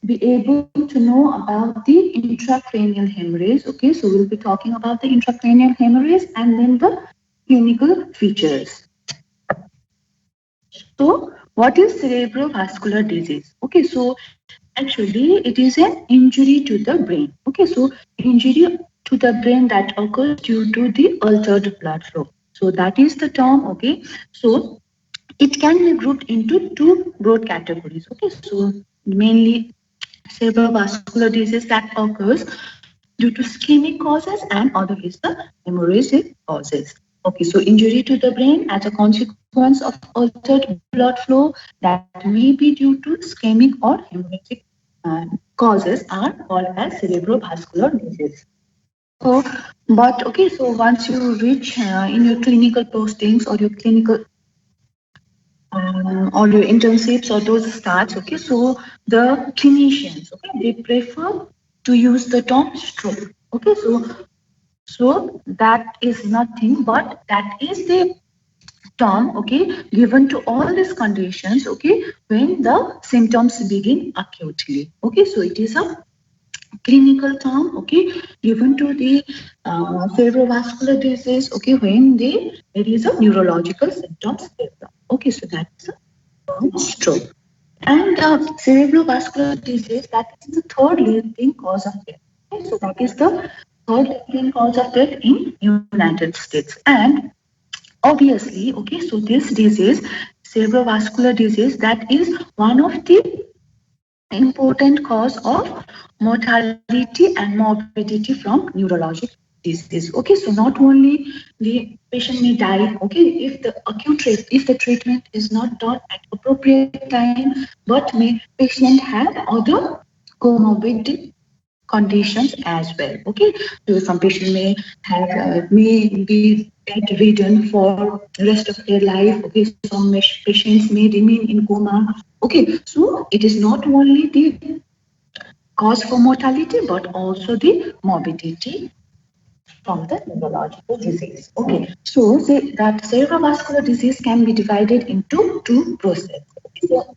be able to know about the intracranial hemorrhage. Okay, so we'll be talking about the intracranial hemorrhage and then the clinical features. So, what is cerebrovascular disease? Okay, so actually it is an injury to the brain. Okay, so injury to the brain that occurs due to the altered blood flow. So that is the term. Okay, so it can be grouped into two broad categories. Okay, so mainly cerebrovascular disease that occurs due to ischemic causes and other is the hemorrhagic causes. Okay, so injury to the brain as a consequence of altered blood flow that may be due to ischemic or hemorrhagic causes are called as cerebrovascular disease. So, but okay, so once you reach in your clinical postings or your clinical or your internships or those starts, okay, so the clinicians, okay, they prefer to use the term stroke. Okay, so that is nothing but that is the term, okay, given to all these conditions, okay, when the symptoms begin acutely. Okay, so it is a clinical term, okay, given to the cerebrovascular disease, okay, when there is a neurological symptoms develop. Okay, so that's a stroke. And cerebrovascular disease, that is the third leading cause of death. Okay, so that is the third leading cause of death in United States. And obviously, okay, so this disease, cerebrovascular disease, that is one of the important cause of mortality and morbidity from neurologic disease. Okay, so not only the patient may die, okay, if the if the treatment is not done at appropriate time, but may patient have other comorbid conditions as well. Okay, so some patient may be bedridden for the rest of their life. Okay, some patients may remain in coma. Okay, so it is not only the cause for mortality but also the morbidity from the neurological disease. Okay, so say that cerebrovascular disease can be divided into two processes. Okay, so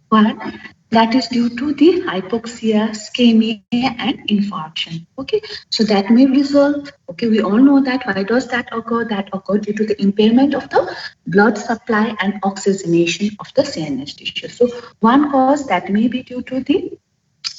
one that is due to the hypoxia, ischemia, and infarction. Okay, so that may result. Okay, we all know that. Why does that occur? That occurs due to the impairment of the blood supply and oxygenation of the CNS tissue. So one cause that may be due to the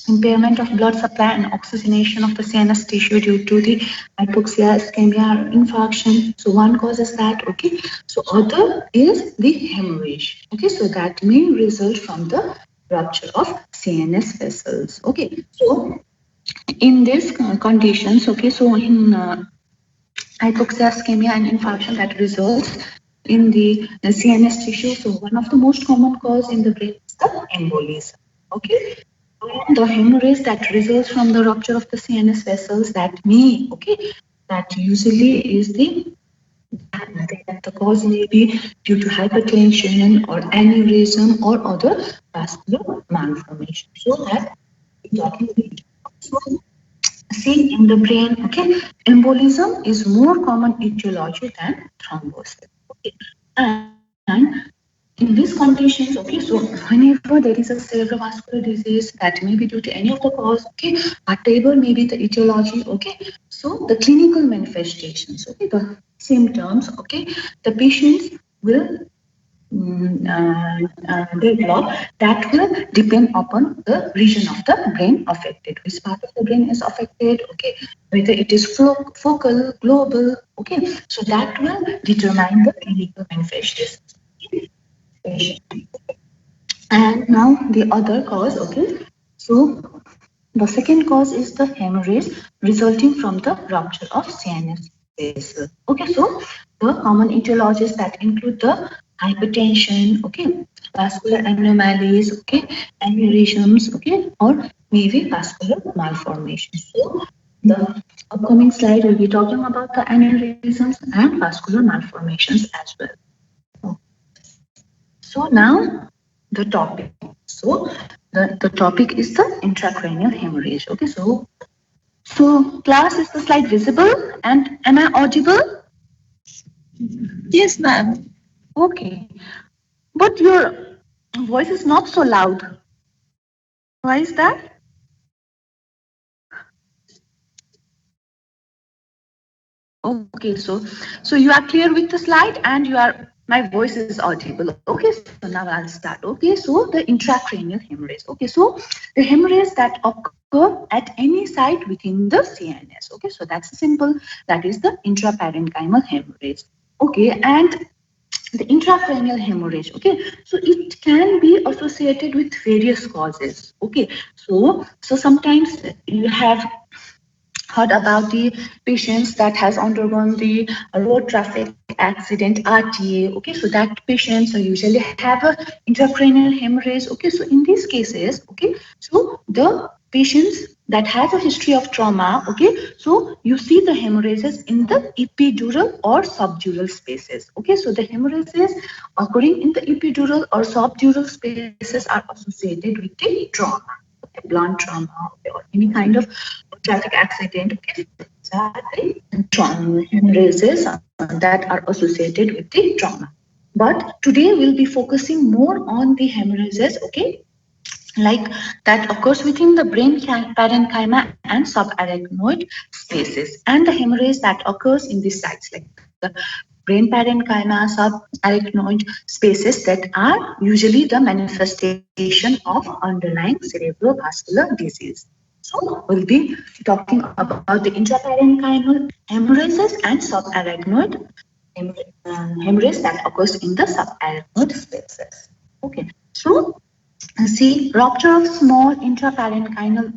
impairment of blood supply and oxygenation of the CNS tissue due to the hypoxia, ischemia, or infarction. So one cause is that, okay. So other is the hemorrhage. Okay, so that may result from the rupture of CNS vessels. Okay, so in these conditions, okay, so in hypoxia, ischemia, and infarction that results in the CNS tissue. So one of the most common cause in the brain is the embolism. Okay, the hemorrhage that results from the rupture of the CNS vessels that may, okay, that usually is the cause may be due to hypertension or aneurysm or other vascular malformation. So that talking so see in the brain, okay, embolism is more common etiology than thrombosis. Okay, and in these conditions, okay, so whenever there is a cerebrovascular disease that may be due to any of the cause, okay, whatever may be the etiology, okay, so the clinical manifestations, okay, the symptoms, okay, the patients will develop that will depend upon the region of the brain affected. Which part of the brain is affected? Okay, whether it is focal, global. Okay, so that will determine the clinical manifestations. And now the other cause, okay. So the second cause is the hemorrhage resulting from the rupture of CNS vessel. Okay, so the common etiologies that include the hypertension, okay, vascular anomalies, okay, aneurysms, okay, or maybe vascular malformation. So the upcoming slide will be talking about the aneurysms and vascular malformations as well. So now the topic. So the topic is the intracranial hemorrhage. Okay, so class, is the slide visible and am I audible? Yes, ma'am. Okay, but your voice is not so loud. Why is that? Okay, so you are clear with the slide and my voice is audible. Okay, so now I'll start. Okay, so the intracranial hemorrhage. Okay, so the hemorrhage that occur at any site within the CNS. Okay, so that's simple. That is the intraparenchymal hemorrhage. Okay, and the intracranial hemorrhage. Okay, so it can be associated with various causes. Okay, so sometimes you have heard about the patients that has undergone the road traffic accident RTA. Okay, so that patients usually have a intracranial hemorrhage. Okay, so in these cases, okay, so the patients that has a history of trauma, okay, so you see the hemorrhages in the epidural or subdural spaces. Okay, so the hemorrhages occurring in the epidural or subdural spaces are associated with the trauma, blunt trauma, or any kind of traffic accident. Okay, these are the trauma hemorrhages that are associated with the trauma. But today we'll be focusing more on the hemorrhages, okay, like that occurs within the brain parenchyma and subarachnoid spaces, and the hemorrhage that occurs in these sites, like the brain parenchyma, subarachnoid spaces that are usually the manifestation of underlying cerebrovascular disease. So we'll be talking about the intraparenchymal hemorrhages and subarachnoid hemorrhage that occurs in the subarachnoid spaces. Okay, so see, rupture of small parenchymal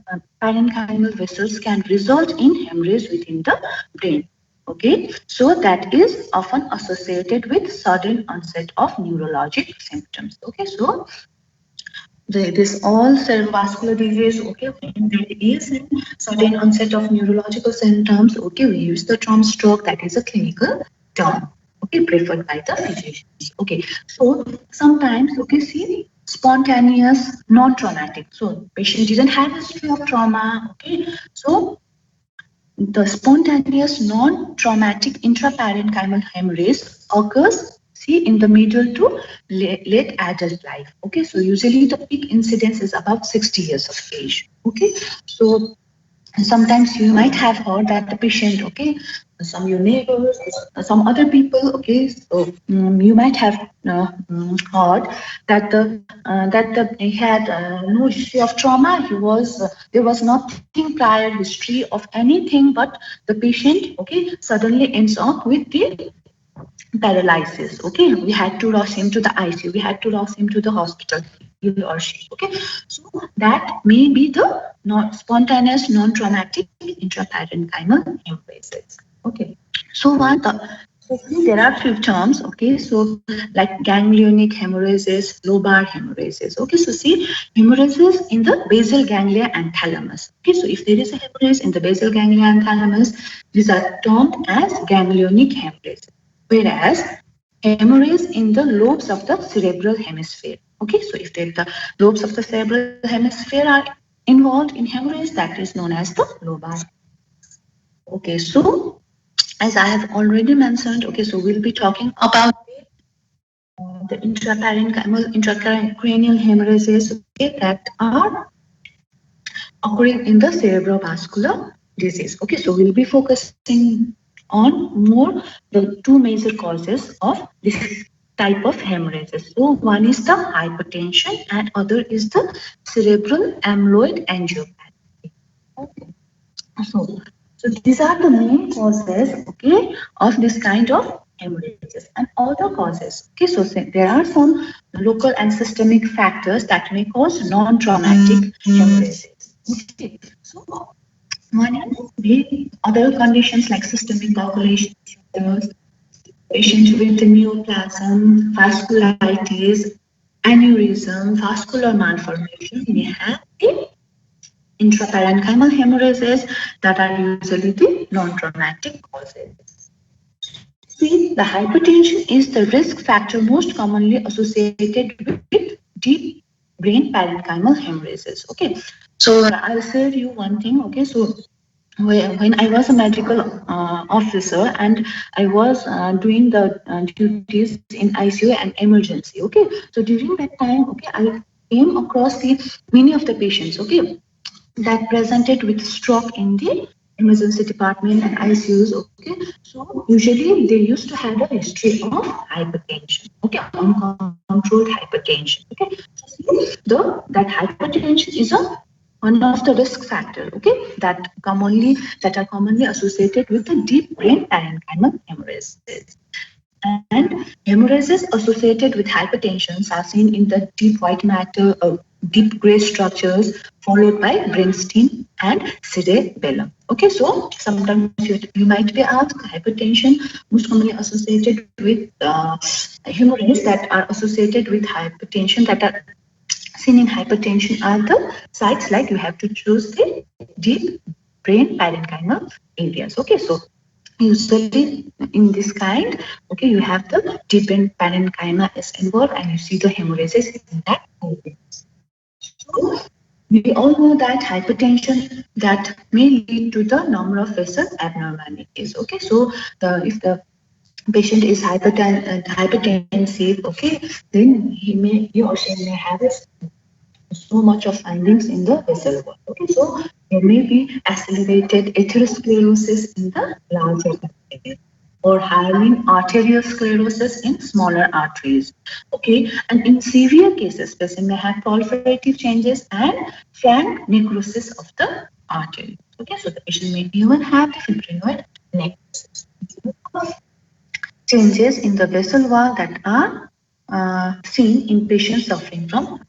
vessels can result in hemorrhage within the brain. Okay, so that is often associated with sudden onset of neurologic symptoms. Okay, so this all cerebrovascular disease, okay, when there is a sudden onset of neurological symptoms, okay, we use the term stroke, that is a clinical term, okay, preferred by the physicians. Okay, so sometimes, okay, see, spontaneous, non-traumatic. So patient didn't have a history of trauma, okay, so the spontaneous non-traumatic intraparenchymal hemorrhage occurs, see, in the middle to late adult life. Okay, so usually the peak incidence is about 60 years of age. Okay, so sometimes you might have heard that the patient, okay, some your neighbors, some other people, okay, so you might have heard that he had no history of trauma. He was there was nothing prior history of anything, but the patient, okay, suddenly ends up with the paralysis. Okay, we had to rush him to the ICU, we had to rush him to the hospital, he or she. Okay, so that may be the non spontaneous non-traumatic intraparenchymal hemorrhages. Okay, so there are few terms. Okay, so like ganglionic hemorrhages, lobar hemorrhages. Okay, so see, hemorrhages in the basal ganglia and thalamus. Okay, so if there is a hemorrhage in the basal ganglia and thalamus, these are termed as ganglionic hemorrhages, whereas hemorrhage in the lobes of the cerebral hemisphere. Okay, so if the lobes of the cerebral hemisphere are involved in hemorrhage, that is known as the lobar. Okay, so as I have already mentioned, okay, so we'll be talking about the intracranial hemorrhages, okay, that are occurring in the cerebrovascular disease. Okay, so we'll be focusing on more the two major causes of this type of hemorrhages. So one is the hypertension and other is the cerebral amyloid angiopathy. Okay. So, so these are the main causes, okay, of this kind of hemorrhages and other causes. Okay, so there are some local and systemic factors that may cause non-traumatic hemorrhages. Okay, so one is the other conditions like systemic coagulation disorders, patients with neoplasm, vasculitis, aneurysm, vascular malformation may have the intraparenchymal hemorrhages that are usually the non-traumatic causes. See, the hypertension is the risk factor most commonly associated with deep brain parenchymal hemorrhages. Okay, so I'll say you one thing. Okay, so when I was a medical officer and I was doing the duties in ICU and emergency. Okay, so during that time, okay, came across the many of the patients, okay, that presented with stroke in the emergency department and ICUs. Okay, so usually they used to have a history of hypertension. Okay, uncontrolled hypertension. Okay, that hypertension is a one of the risk factor. Okay, that are commonly associated with the deep brain parenchymal hemorrhages. And hemorrhages associated with hypertension are seen in the deep white matter, deep gray structures, followed by brainstem and cerebellum. Okay, so sometimes you might be asked, hypertension most commonly associated with hemorrhages that are associated with hypertension that are seen in hypertension are the sites like you have to choose the deep brain parenchymal areas. Okay, so usually in this kind, okay, you have the deep brain parenchyma is involved and you see the hemorrhages in that area. So we all know that hypertension that may lead to the number of vessel abnormalities. Okay, so if the patient is hypertensive, okay, then he or she may have so much of findings in the vessel wall. Okay, so there may be accelerated atherosclerosis in the larger arteries or hardening arterial sclerosis in smaller arteries. Okay, and in severe cases, patient may have proliferative changes and frank necrosis of the artery. Okay, so the patient may even have fibrinoid necrosis. Changes in the vessel wall that are seen in patients suffering from.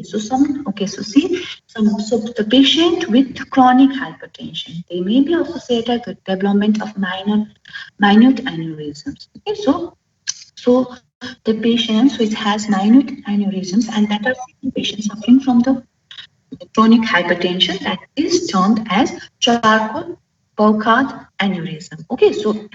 So the patient with chronic hypertension, they may be associated with development of minute aneurysms. Okay, so the patients which has minute aneurysms and that are patients suffering from the chronic hypertension that is termed as Charcot Burckhardt aneurysm. Okay, so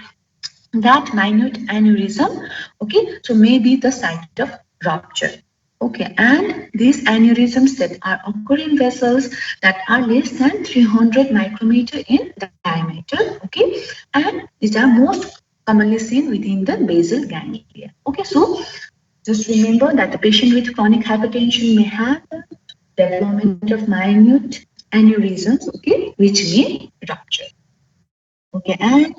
that minute aneurysm, okay, so may be the site of rupture. Okay, and these aneurysms that are occurring vessels that are less than 300 micrometer in diameter, okay, and these are most commonly seen within the basal ganglia. Okay, so just remember that the patient with chronic hypertension may have the development of minute aneurysms, okay, which may rupture. Okay, and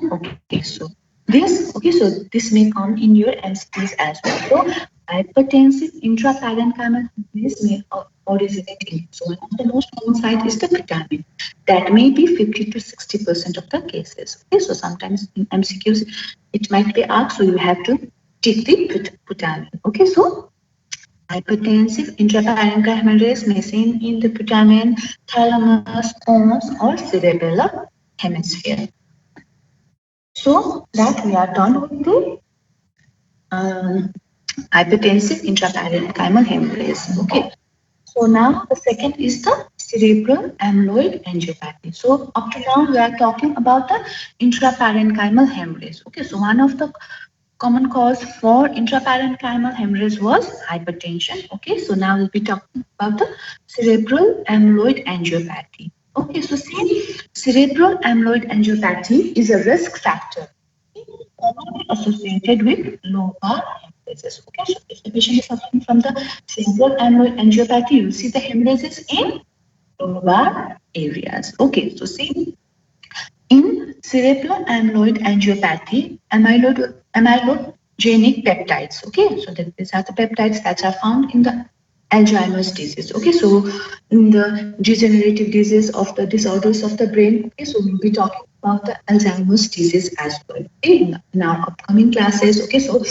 so this may come in your MCQs as well. So hypertensive intraparenchymal hemorrhage may originate in. So one of the most common site is the putamen. That may be 50 to 60% of the cases. Okay, so sometimes in MCQs it might be asked, so you have to take the putamen. Okay, so hypertensive intraparenchymal hemorrhage may seen in the putamen, thalamus, pons, or cerebellar hemisphere. So that we are done with the hypertensive intraparenchymal hemorrhage. Okay. So now the second is the cerebral amyloid angiopathy. So up to now we are talking about the intraparenchymal hemorrhage. Okay. So one of the common cause for intraparenchymal hemorrhage was hypertension. Okay. So now we'll be talking about the cerebral amyloid angiopathy. Okay. So see, cerebral amyloid angiopathy is a risk factor commonly associated with lobar hemorrhages. Okay, so if the patient is suffering from the cerebral amyloid angiopathy, you see the hemorrhages in lobar areas. Okay, so see, in cerebral amyloid angiopathy, amyloidogenic peptides. Okay, so these are the peptides that are found in the Alzheimer's disease. Okay, so in the degenerative disease of the disorders of the brain. Okay, so we'll be talking about the Alzheimer's disease as well. Okay, in our upcoming classes. Okay, so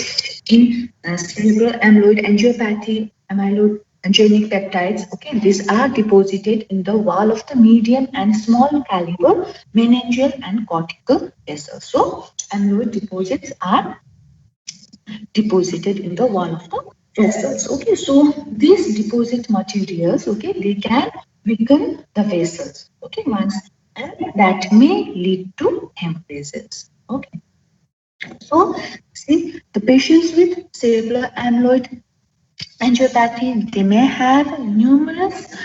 in cerebral amyloid angiopathy, amyloidogenic peptides. Okay, these are deposited in the wall of the medium and small caliber meningeal and cortical vessels. So amyloid deposits are deposited in the wall of the vessels. Okay, so these deposit materials, okay, they can weaken the vessels. Okay, once and that may lead to hemorrhages. Okay, so see the patients with cerebral amyloid angiopathy, they may have numerous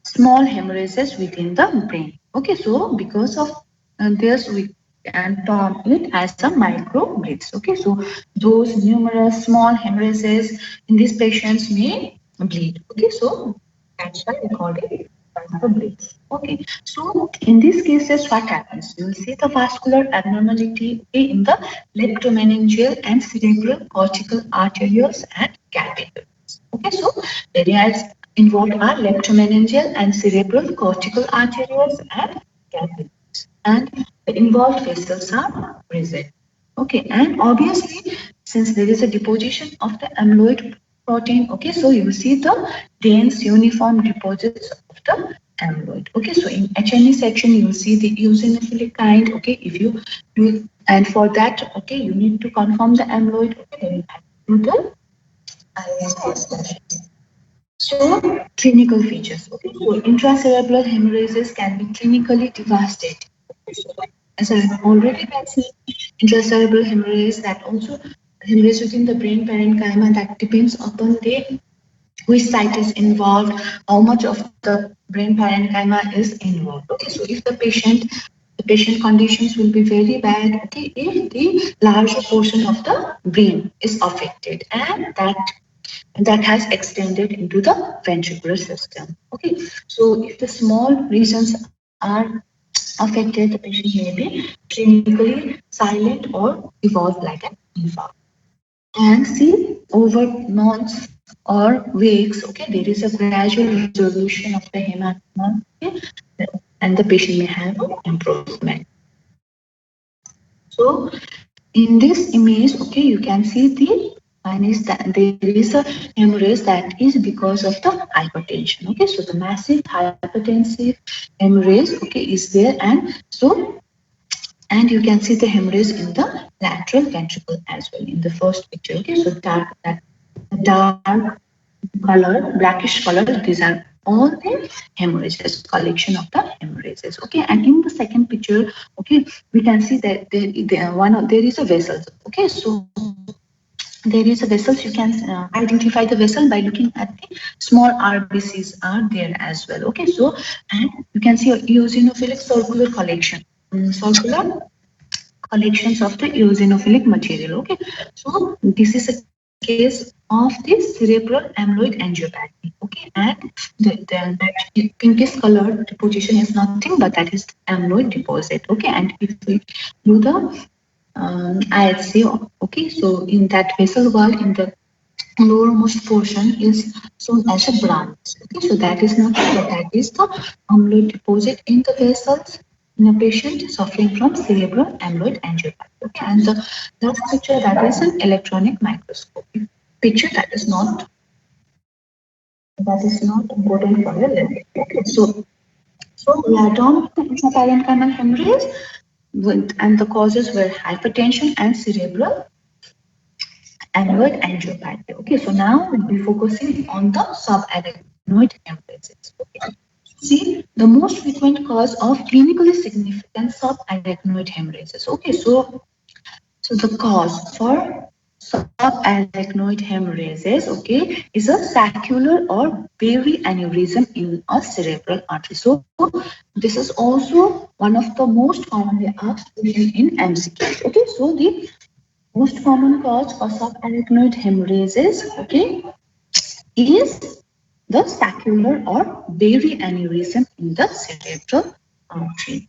small hemorrhages within the brain. Okay, so because of this, we can term it as a microbleeds. Okay, so those numerous small hemorrhages in these patients may bleed. Okay, so that's why we call it as the bleeds. Okay, so in these cases, what happens? You will see the vascular abnormality, okay, in the leptomeningeal and cerebral cortical arterioles and capillaries. Okay, so areas involved are leptomeningeal and cerebral cortical arterioles and capillaries, and the involved vessels are present. Okay, and obviously, since there is a deposition of the amyloid protein, okay, so you see the dense uniform deposits of the amyloid. Okay, so in HNE section, you will see the eosinophilic kind. Okay, if you do, and for that, okay, you need to confirm the amyloid. Okay, then you have to do the ISS. So, clinical features. Okay, so intracerebral hemorrhages can be clinically devastating. So, as I have already mentioned, intracerebral hemorrhage that also hemorrhage within the brain parenchyma that depends upon the which site is involved, how much of the brain parenchyma is involved. Okay, so if the patient conditions will be very bad. Okay, if the larger portion of the brain is affected and that has extended into the ventricular system. Okay, so if the small regions are affected, the patient may be clinically silent or evolve like an infarct. And see, over months or weeks, okay, there is a gradual resolution of the hematoma, okay, and the patient may have improvement. So in this image, okay, you can see the one is that there is a hemorrhage that is because of the hypertension. Okay, so the massive hypertensive hemorrhage, okay, is there, and you can see the hemorrhage in the lateral ventricle as well in the first picture. Okay, so dark color, blackish color, these are all the hemorrhages, collection of the hemorrhages. Okay, and in the second picture, okay, we can see that there is a vessel. Okay, so there is a vessels. You can identify the vessel by looking at the small RBCs are there as well. Okay, so and you can see a eosinophilic circular collection, circular collections of the eosinophilic material. Okay, so this is a case of the cerebral amyloid angiopathy. Okay, and that pinkish colored deposition is nothing but that is amyloid deposit. Okay, and if we do the IHC, okay, so in that vessel wall in the lowermost portion is shown as a branch. Okay, so that is nothing but that is the amyloid deposit in the vessels in a patient suffering from cerebral amyloid angiopathy. Okay, and the last picture that is an electronic microscope picture that is not important for your level. Okay, so we are done with the intraparenchymal hemorrhage, and the causes were hypertension and cerebral amyloid angiopathy. Okay, so now we'll be focusing on the subarachnoid hemorrhages. Okay. See, the most frequent cause of clinically significant subarachnoid hemorrhages. Okay, so the cause for subarachnoid hemorrhages, okay, is a saccular or berry aneurysm in a cerebral artery. So this is also one of the most commonly asked questions in MCQ. Okay, so the most common cause for subarachnoid hemorrhages, okay, is the saccular or berry aneurysm in the cerebral artery.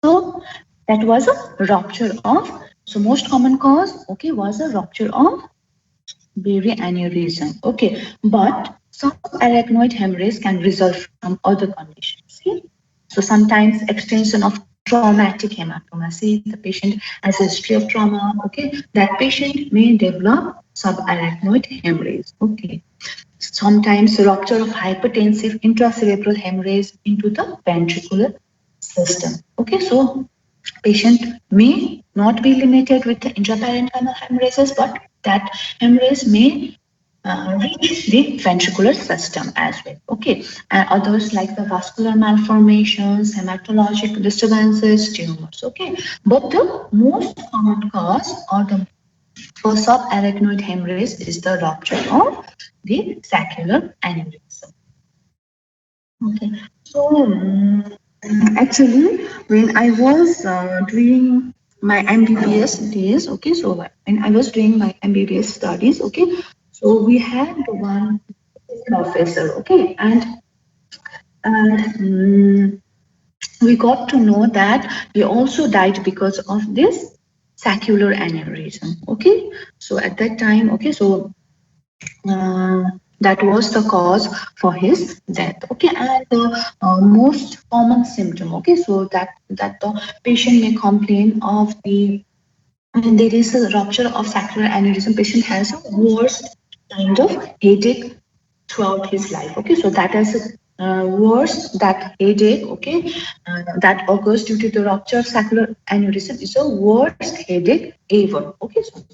So that was a rupture of, so most common cause, okay, was a rupture of berry aneurysm. Okay, but subarachnoid hemorrhage can result from other conditions. See? So sometimes extension of traumatic hematoma. See, the patient has a history of trauma. Okay, that patient may develop subarachnoid hemorrhage. Okay, sometimes rupture of hypertensive intracerebral hemorrhage into the ventricular system. Okay, so patient may not be limited with the intraparenchymal hemorrhages, but that hemorrhage may reach the ventricular system as well. Okay, and others like the vascular malformations, hematologic disturbances, tumors. Okay, but the most common cause or the for subarachnoid hemorrhage is the rupture of the saccular aneurysm. Okay, so actually, when I was doing my MBBS days, okay, so when I was doing my MBBS studies, okay, So we had one professor, okay, and we got to know that he also died because of this saccular aneurysm. Okay, so at that time, okay, so uh, that was the cause for his death. Okay, and the most common symptom, okay, so that the patient may complain of the when there is a rupture of sacral aneurysm, patient has a worse kind of headache throughout his life. Okay, so that is worse, that headache, okay, that occurs due to the rupture of sacral aneurysm is a worst headache ever. Okay, so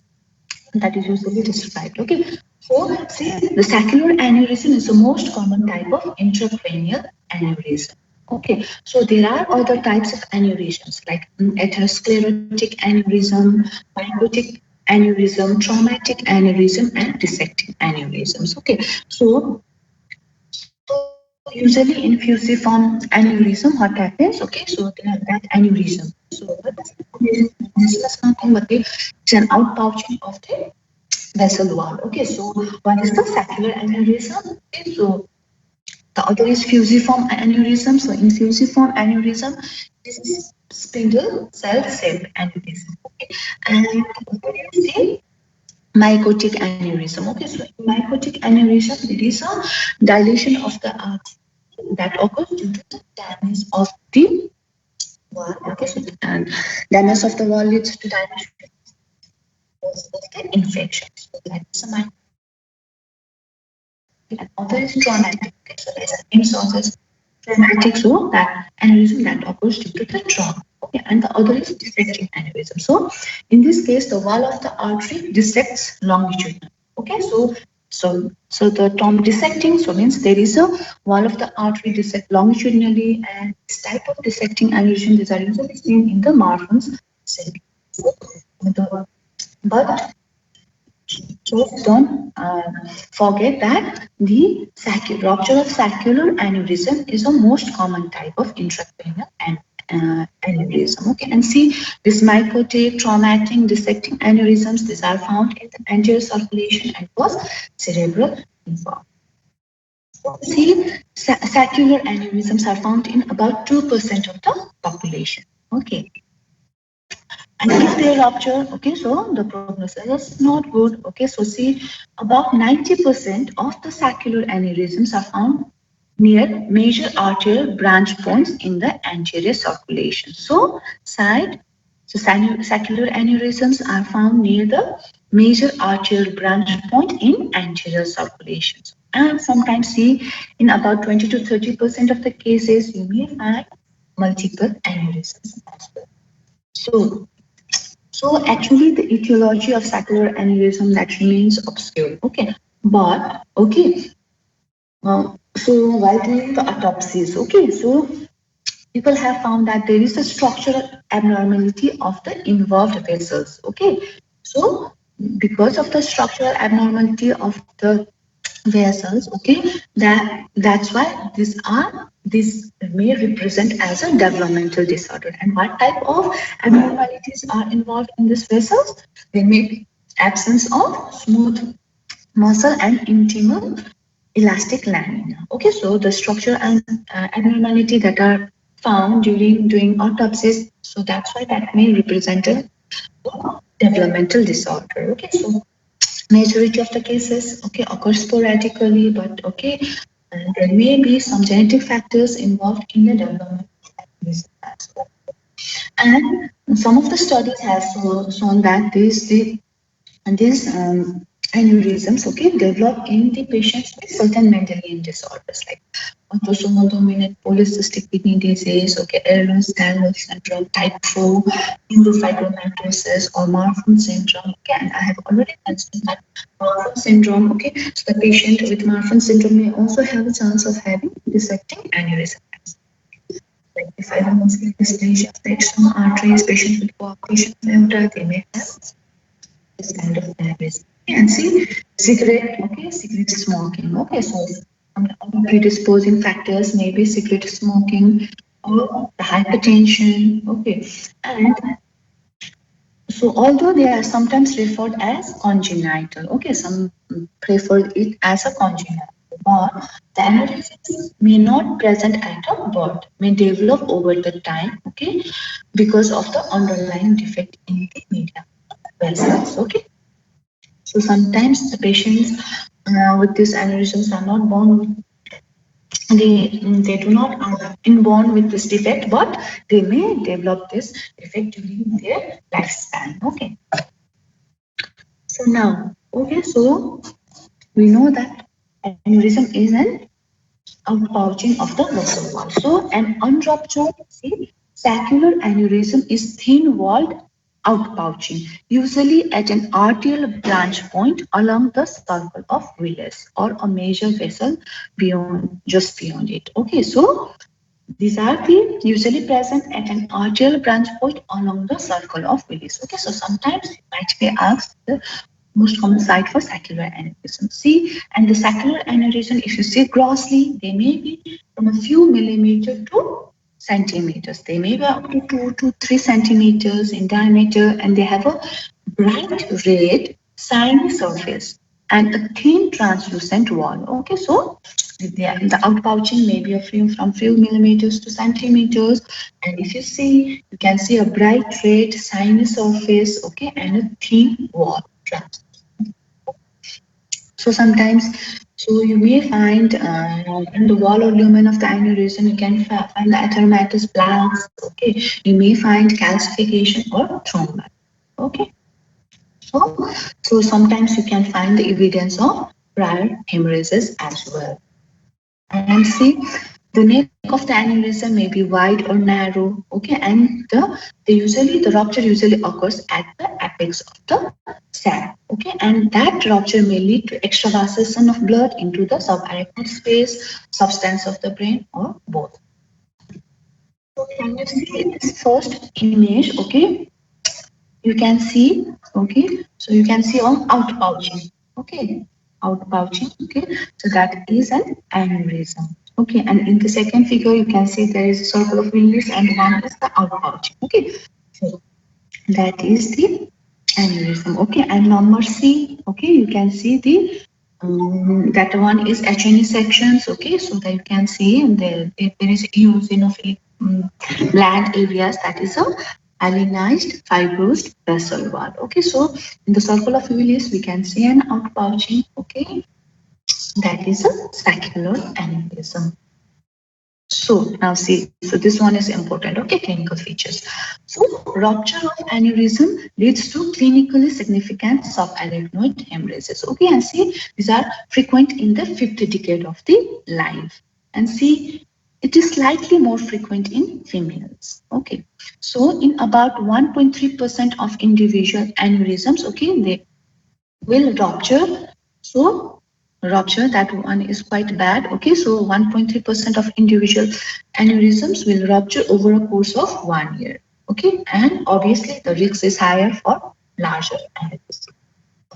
that is usually described. Okay, so see, the sacral aneurysm is the most common type of intracranial aneurysm. Okay, so there are other types of aneurysms like atherosclerotic aneurysm, mycotic aneurysm, traumatic aneurysm, and dissecting aneurysms. Okay, so usually in fusiform aneurysm, what happens? Okay, so that aneurysm. So what does it mean? This is nothing but it's an outpouching of the vessel wall. Okay, so one is the saccular aneurysm. Okay, so the other is fusiform aneurysm. So in fusiform aneurysm, this is spindle cell shaped aneurysm. Okay, and the other is the mycotic aneurysm. Okay, so in mycotic aneurysm, there is a dilation of the artery that occurs due to the damage of the wall. Okay, so and damage of the wall leads to dilation of the infection. So that is a and other is traumatic. Okay, so there's a name sources traumatic, so that aneurysm that occurs due to the trauma. Okay, and the other is dissecting aneurysm. So in this case, the wall of the artery dissects longitudinally. Okay, so the term dissecting so means there is a wall of the artery dissect longitudinally, and this type of dissecting aneurysm these are usually seen in the Marfan's syndrome. But just don't forget that the rupture of saccular aneurysm is the most common type of intracranial aneurysm. Okay, and see this mycotic, traumatic, dissecting aneurysms. These are found in the anterior circulation and post cerebral infarct. See, saccular aneurysms are found in about 2% of the population. Okay. And if they rupture, okay, so the prognosis is not good. Okay, so see, about 90% of the saccular aneurysms are found near major arterial branch points in the anterior circulation. So, saccular aneurysms are found near the major arterial branch point in anterior circulation. And sometimes see, in about 20 to 30% of the cases, you may find multiple aneurysms as well. So actually the etiology of saccular aneurysm that remains obscure. Okay, but okay. So while doing the autopsies, okay, so people have found that there is a structural abnormality of the involved vessels. Okay, so because of the structural abnormality of the vessels, okay, that's why these may represent as a developmental disorder. And what type of abnormalities are involved in these vessels? There may be absence of smooth muscle and intimal elastic lamina. Okay, so the structure and abnormality that are found during doing autopsies, so that's why that may represent a developmental disorder. Okay, so majority of the cases okay occur sporadically, but okay there may be some genetic factors involved in the development of this as well. And some of the studies have shown that these aneurysms okay develop in the patients with certain Mendelian disorders like autosomal dominant polycystic kidney disease, okay, Ehlers-Danlos syndrome, type 4, neurofibromatosis, or Marfan syndrome. Okay, and I have already mentioned that Marfan syndrome. Okay, so the patient with Marfan syndrome may also have a chance of having dissecting aneurysm. Like if I have mostly dysplasia of the external arteries, patients with coarctation aorta, they may have this kind of aneurysm. And see, cigarette smoking. Okay, so predisposing factors may be cigarette smoking or the hypertension. Okay, and So although they are sometimes referred as congenital, okay, some prefer it as a congenital, but the aneurysms may not present at a birth, may develop over the time, okay, because of the underlying defect in the media vessels, okay. So sometimes the patients with these aneurysms are not born with they do not inborn with this defect, but they may develop this defect during their lifespan. Okay. So now, okay, so we know that aneurysm is an outpouching of the vessel wall. So an unruptured, see, saccular aneurysm is thin-walled outpouching, usually at an arterial branch point along the circle of Willis or a major vessel beyond, just beyond it. Okay, so these are the usually present at an arterial branch point along the circle of Willis. Okay, so sometimes you might be asked the most common site for saccular aneurysm. See, and the saccular aneurysm, if you see grossly, they may be from a few millimeters to centimeters. They may be up to 2 to 3 centimeters in diameter, and they have a bright red shiny surface and a thin translucent wall. Okay, so the outpouching may be a few from few millimeters to centimeters, and if you see, you can see a bright red shiny surface, okay, and a thin wall. So sometimes, so you may find in the wall or lumen of the aneurysm, you can find the atheromatous plaques. Okay, you may find calcification or thrombi. Okay, so so sometimes you can find the evidence of prior hemorrhages as well. And see, the neck of the aneurysm may be wide or narrow. Okay, and the rupture usually occurs at the apex of the sac. Okay, and that rupture may lead to extravasation of blood into the subarachnoid space, substance of the brain, or both. So can you see this first image? Okay, you can see. Okay, so you can see on outpouching. Okay, outpouching. Okay, so that is an aneurysm. Okay, and in the second figure, you can see there is a circle of Willis and one is the outpouching. Okay, so that is the aneurysm. Okay, and number C. Okay, you can see the that one is HNE sections. Okay, so that you can see there is eosinophilic gland areas, that is a allanized fibrosed vessel wall. Okay, so in the circle of Willis we can see an outpouching. Okay, that is a saccular aneurysm. So now see, so this one is important, okay, clinical features. So rupture of aneurysm leads to clinically significant subarachnoid hemorrhages. Okay, and see, these are frequent in the fifth decade of the life. And see, it is slightly more frequent in females. Okay, so in about 1.3% of individual aneurysms, okay, they will rupture. So rupture, that one is quite bad. Okay, so 1.3% of individual aneurysms will rupture over a course of 1 year. Okay, and obviously the risk is higher for larger aneurysms.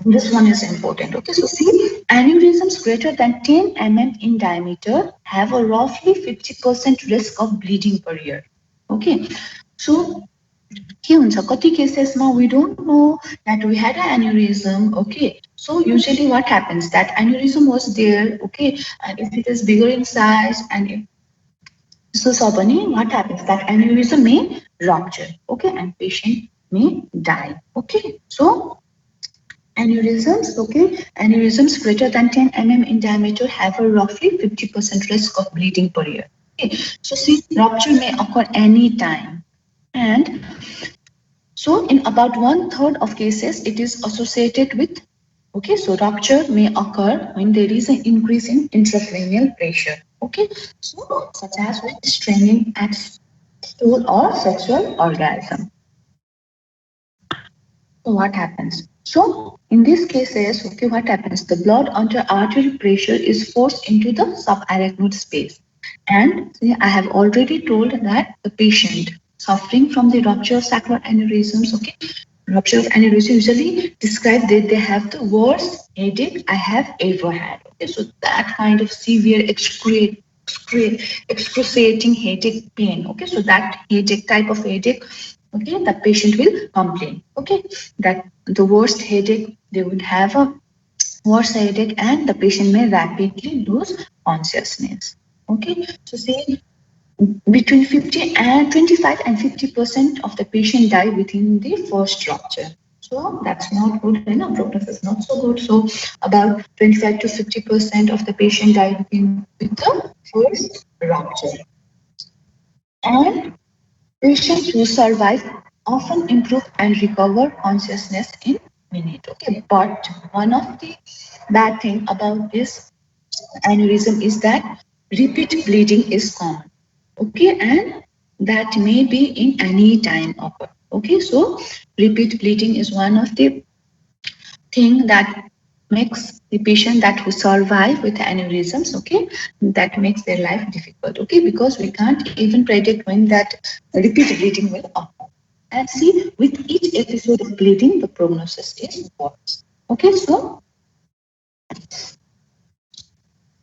This one is important. Okay, so see, aneurysms greater than 10 mm in diameter have a roughly 50% risk of bleeding per year. Okay, so के हुन्छ कति केसेसमा we don't know that we had an aneurysm. Okay, so usually what happens, that aneurysm was there. Okay, and if it is bigger in size and if so sabani, what happens, that aneurysm may rupture. Okay, and patient may die. Okay, so aneurysms, okay, aneurysms greater than 10 mm in diameter have a roughly 50% risk of bleeding per year. Okay, so see, rupture may occur any time, and so in about 1/3 of cases, it is associated with, okay, so rupture may occur when there is an increase in intracranial pressure. Okay, so such as with straining at stool or sexual orgasm. So what happens? So in these cases, okay, what happens? The blood under artery pressure is forced into the subarachnoid space. And see, I have already told that the patient suffering from the rupture of sacral aneurysms, okay, rupture of aneurysm usually describe that they have the worst headache I have ever had. Okay, so that kind of severe excruciating headache pain. Okay, so that headache type of headache okay, the patient will complain, okay, that the worst headache, they would have a worse headache and the patient may rapidly lose consciousness. Okay, so say between 50 and 25 and 50% of the patient die within the first rupture. So that's not good, and our prognosis is not so good. So about 25 to 50% of the patient die with the first rupture. And patients who survive often improve and recover consciousness in minute. Okay, but one of the bad thing about this aneurysm is that repeat bleeding is common. Okay, and that may be in any time occur. Okay, so repeat bleeding is one of the thing that makes the patient that who survive with aneurysms, okay, that makes their life difficult, okay, because we can't even predict when that repeat bleeding will occur. And see, with each episode of bleeding, the prognosis is worse. Okay, so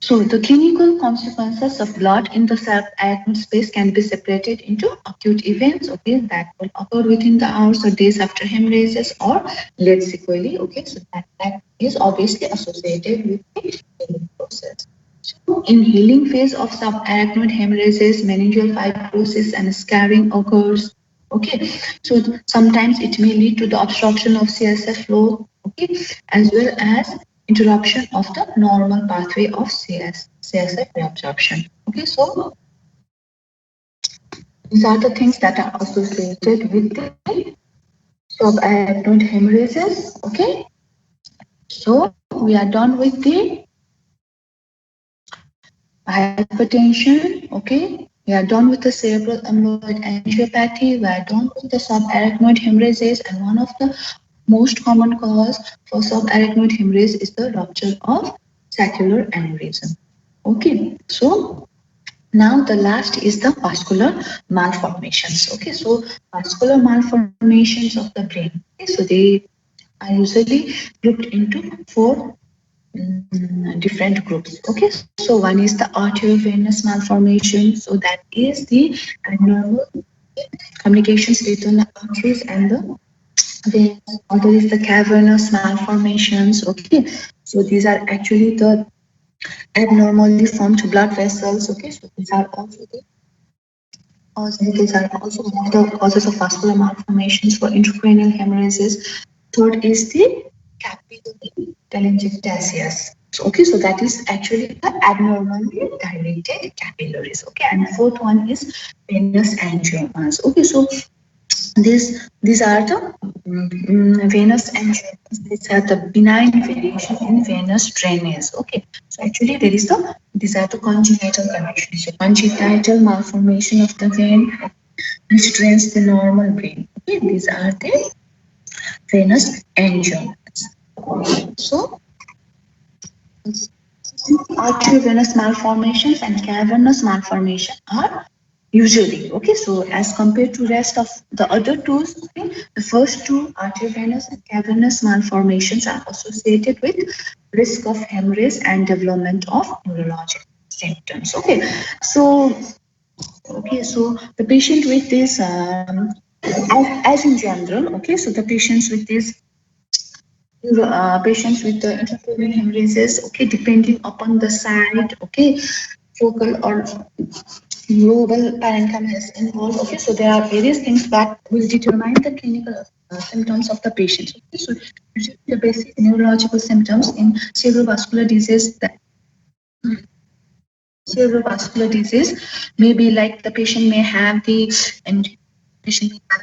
the clinical consequences of blood in the subarachnoid space can be separated into acute events, okay, that will occur within the hours or days after hemorrhages or late sequelae, okay, so that is obviously associated with the healing process. So in healing phase of subarachnoid hemorrhages, meningeal fibrosis and scarring occurs, okay, so sometimes it may lead to the obstruction of CSF flow, okay, as well as interruption of the normal pathway of CSF reabsorption. Okay, so these are the things that are associated with the subarachnoid hemorrhages. Okay, so we are done with the hypertension. Okay, we are done with the cerebral amyloid angiopathy. We are done with the subarachnoid hemorrhages, and one of the most common cause for subarachnoid hemorrhage is the rupture of saccular aneurysm. Okay, so now the last is the vascular malformations. Okay, so vascular malformations of the brain. Okay, so they are usually grouped into four different groups. Okay, so one is the arteriovenous malformation. So that is the abnormal communications between the arteries and the veins. Other is the cavernous malformations. Okay, so these are actually the abnormally formed blood vessels. Okay, so these are also the these are also one of the causes of vascular malformations for intracranial hemorrhages. Third is the capillary telangiectasias. So, okay, so that is actually the abnormally dilated capillaries. Okay, and fourth one is venous angiomas. Okay, so these are the venous angiomas. These are the benign variation in venous drainage. Okay, so actually there is the these are the congenital conditions. So congenital malformation of the vein which drains the normal brain. Okay, these are the venous angiomas. So arteriovenous malformations and cavernous malformation are usually okay, so as compared to rest of the other two, okay, the first two arteriovenous and cavernous malformations are associated with risk of hemorrhage and development of neurologic symptoms. Okay, so the patient with this as in general, okay, so the patients with this patients with the intracranial hemorrhages, okay, depending upon the site, okay, focal or global parenchyma is involved. Okay, so there are various things that will determine the clinical symptoms of the patient. Okay, so the basic neurological symptoms in cerebrovascular disease, the cerebrovascular disease may be like the patient may have the and patient may have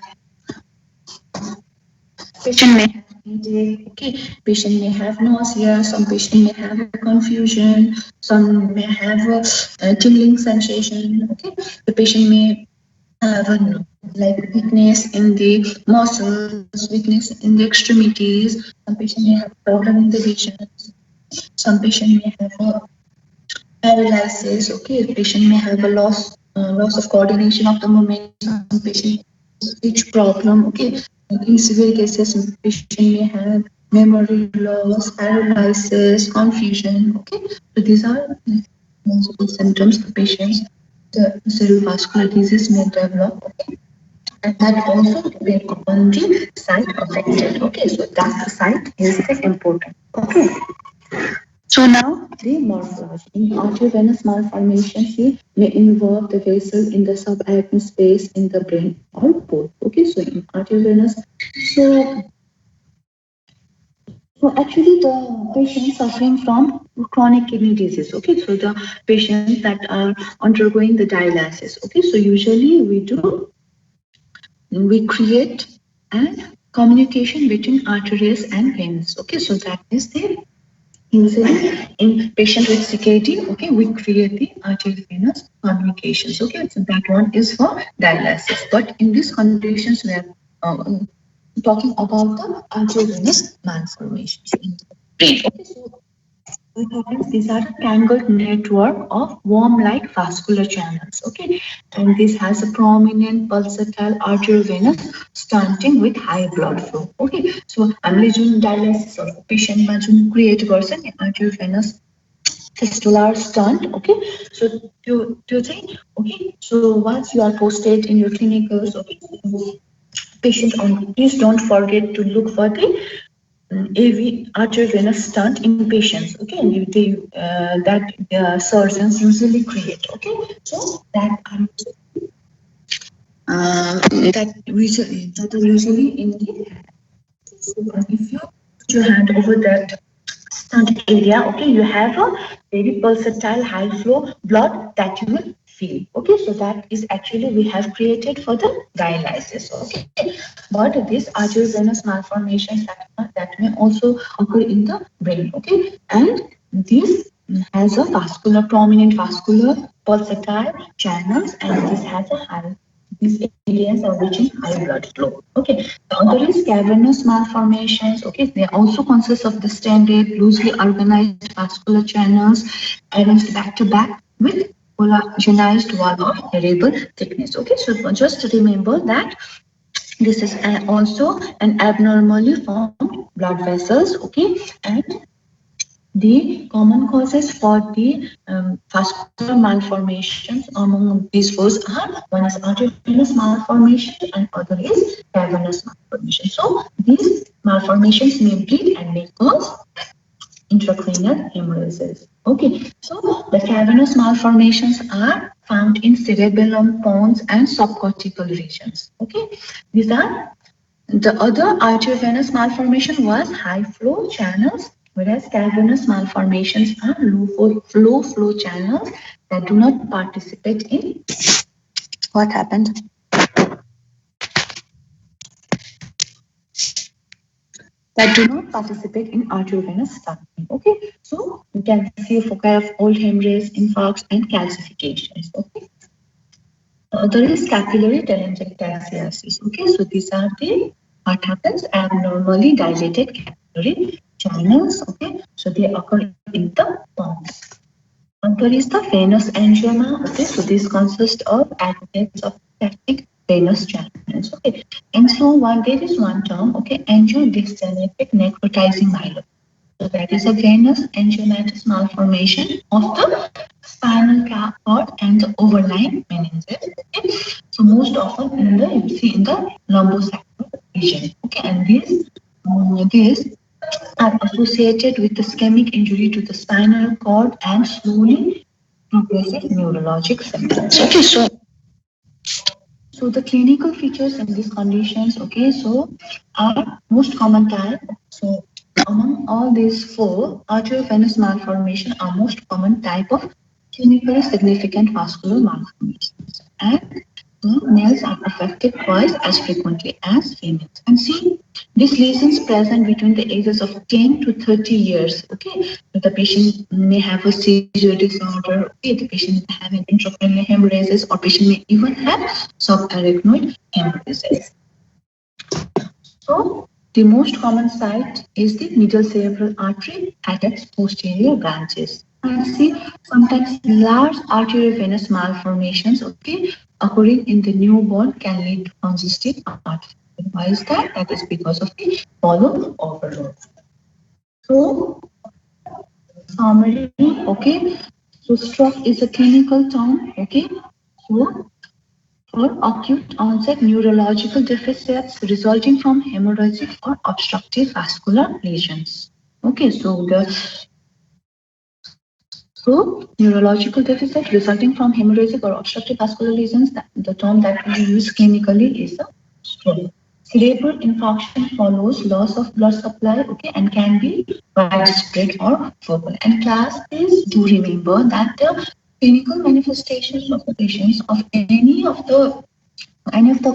headache, okay, patient may have nausea, some patient may have confusion, some may have a tingling sensation, okay, the patient may have a like weakness in the muscles, weakness in the extremities, some patient may have problem in the vision, some patient may have a paralysis, okay, the patient may have a loss of coordination of the movement, some patient speech problem, okay, in severe cases, patient may have memory loss, paralysis, confusion, okay, so these are multiple symptoms the patients the cerebrovascular disease may develop, okay. and that also depends upon the site affected. Okay, so that site is the important. Okay. So now the morphology. In arteriovenous malformations, they may involve the vessel in the subarachnoid space in the brain or both. Okay, so in arteriovenous, so actually the patients suffering from chronic kidney disease. Okay, so the patients that are undergoing the dialysis. Okay, so usually we create a communication between arteries and veins. Okay, so that is the usually in patient with CKD, okay, we create the arteriovenous communications. Okay, so that one is for dialysis. But in these conditions, we are uh, talking about the arteriovenous malformations in the brain. Okay, so what happens? These are a tangled network of worm-like vascular channels. Okay, and this has a prominent pulsatile arteriovenous stanting with high blood flow. Okay, so हामीले जुन dialysis of patient Jun create गर्छ नि arteriovenous fistular stunt. Okay, so त्यो चाहिँ okay, so once you are posted in your clinicals, okay, patient on please don't forget to look for the AV arteriovenous stunt in patients. Okay, that surgeons usually create. Okay, so that are usually in the. So if you put your hand over that stunt area, okay, you have a very pulsatile high flow blood that you will feel. Okay, so that is actually we have created for the dialysis. Okay, but these arteriovenous malformations that may also occur in the brain. Okay, and this has a vascular prominent vascular pulsatile channels, and this has a high these areas are reaching high blood flow. Okay, the other is cavernous malformations. Okay, they also consist of distended, loosely organized vascular channels arranged back to back with homogenized wall of variable thickness. Okay, so just remember that this is also an abnormally formed blood vessels. Okay, and the common causes for the vascular malformations among these four are one is arteriovenous malformation and other is cavernous malformation. So these malformations may bleed and may cause intracranial hemorrhages. Okay, so the cavernous malformations are found in cerebellum, pons, and subcortical regions. Okay, these are the other arteriovenous malformation was high flow channels, whereas cavernous malformations are low flow channels that do not participate in what happened. That do not participate in arteriovenous stanting. Okay, so you can see a foci of old hemorrhage, infarcts, and calcifications. Okay, there is capillary telangiectasias. Okay, so these are the what happens abnormally dilated capillary channels. Okay, so they occur in the pons. There is the venous angioma. Okay, so this consists of aggregates of peptic venous channels. Okay, and so one there is one term. Okay, angiodystonetic necrotizing myeloma. So that is a venous angiomatous malformation of the spinal cord and the overlying meninges. Okay, so most often you see in the lumbosacral region. Okay, and these are associated with the ischemic injury to the spinal cord and slowly progressive neurologic symptoms. Okay, so the clinical features in these conditions, okay, so are most common type. So among all these four, arteriovenous malformation are most common type of clinically significant vascular malformations, and males are affected twice as frequently as females. And see, these lesions present between the ages of 10 to 30 years. Okay, so the patient may have a seizure disorder. Okay, the patient may have an intracranial hemorrhages, or patient may even have subarachnoid hemorrhages. So the most common site is the middle cerebral artery at its posterior branches. And see, sometimes large arteriovenous malformations, okay, occurring in the newborn can lead to congestive heart failure. Why is that? That is because of the volume overload. So, summary, okay. So, stroke is a clinical term, okay. So, for acute onset neurological deficits resulting from hemorrhagic or obstructive vascular lesions. Okay, so neurological deficit resulting from hemorrhagic or obstructive vascular lesions, the term that we use clinically is a stroke. Cerebral infarction follows loss of blood supply, okay, and can be widespread or focal. And class, please do remember that the clinical manifestations of the patients of any of the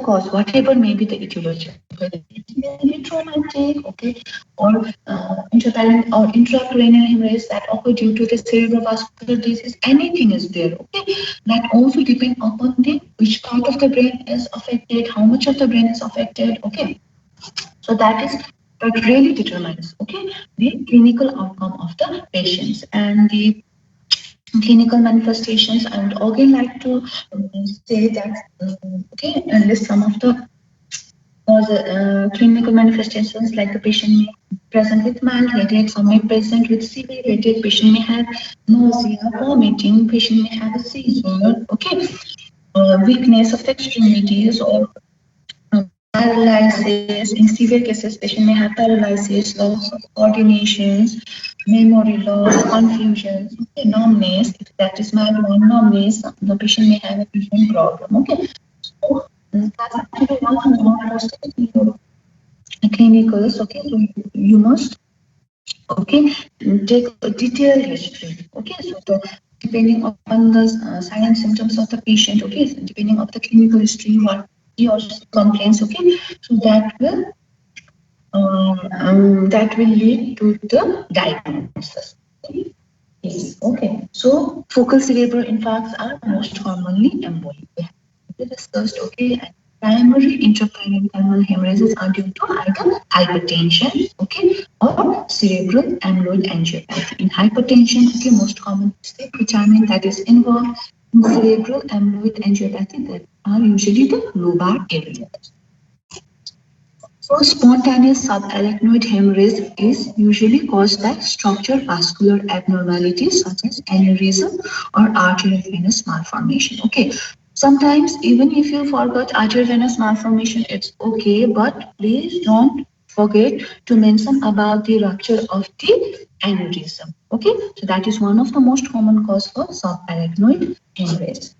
cause, whatever may be the etiology, whether it may be traumatic, okay, or intracranial hemorrhage that occur due to the cerebrovascular disease, anything is there, okay. That also depend upon the which part of the brain is affected, how much of the brain is affected, okay. So that really determines, okay, the clinical outcome of the patients and the clinical manifestations. And again like to say that okay, and list some of the clinical manifestations, like the patient may present with mild headache, some may present with severe headache, patient may have nausea, vomiting, patient may have a seizure, okay, weakness of extremities or paralysis. In severe cases, patient may have paralysis, loss of coordinations, memory loss, confusion, okay, numbness. If that is mild one, numbness, the patient may have a vision problem. Okay, so that's actually one more clinicals. Okay, so you must, okay, take a detailed history. Okay, so depending upon the signs and symptoms of the patient, okay, so depending on the clinical history, what he or she complains, okay, so that will lead to the diagnosis. Okay? Yes, okay. So focal cerebral infarcts are most commonly embolic. We have discussed, okay, and primary intraparenchymal hemorrhages are due to either hypertension, okay, or cerebral amyloid angiopathy. In hypertension, okay, most common is the pretermin that is involved. In cerebral amyloid angiopathy, that are usually the lobar areas. So spontaneous subarachnoid hemorrhage is usually caused by structural vascular abnormalities such as aneurysm or arteriovenous malformation. Okay. Sometimes even if you forgot arteriovenous malformation, it's okay, but please don't forget to mention about the rupture of the aneurysm. Okay. So that is one of the most common cause for subarachnoid hemorrhage.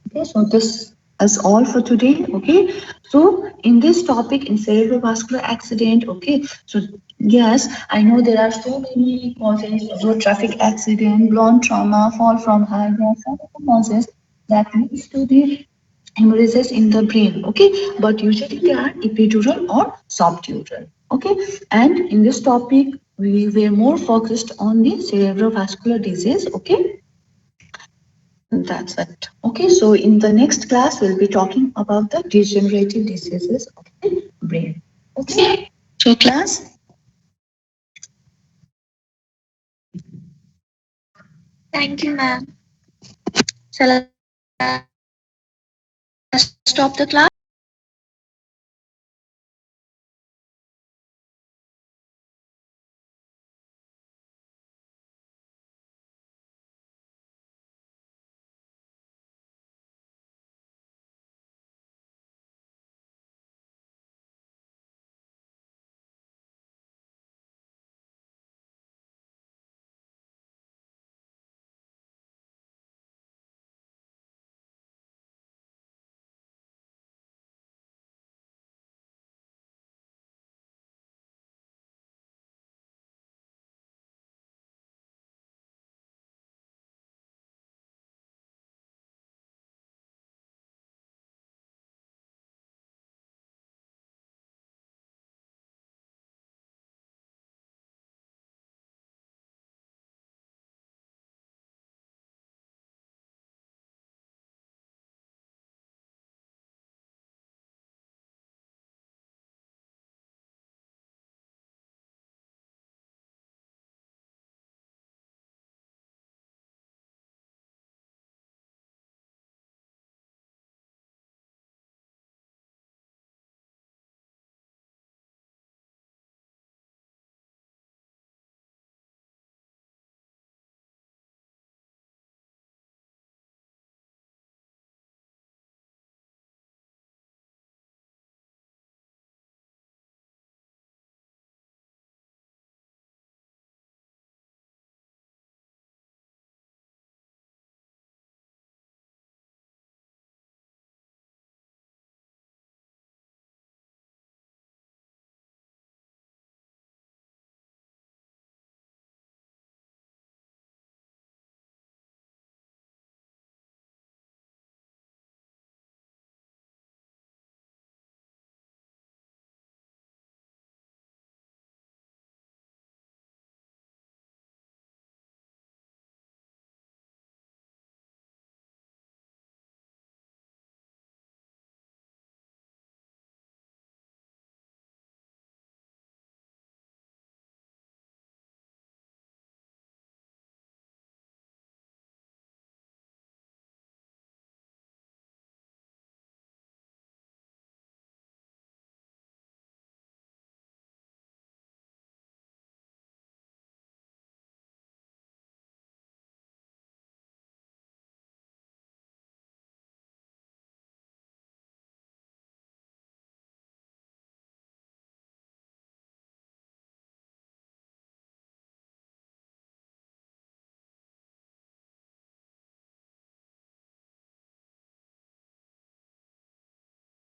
Okay, so this is all for today. Okay, so in this topic, in cerebrovascular accident, okay, so yes, I know there are so many causes: road traffic accident, blunt trauma, fall from height. There are some causes that leads to the hemorrhages in the brain. Okay, but usually they are epidural or subdural. Okay, and in this topic, we were more focused on the cerebrovascular disease. Okay, that's it. Okay, so in the next class, we'll be talking about the degenerative diseases of the brain. Okay, so class, Thank you, ma'am. Shall I stop the class?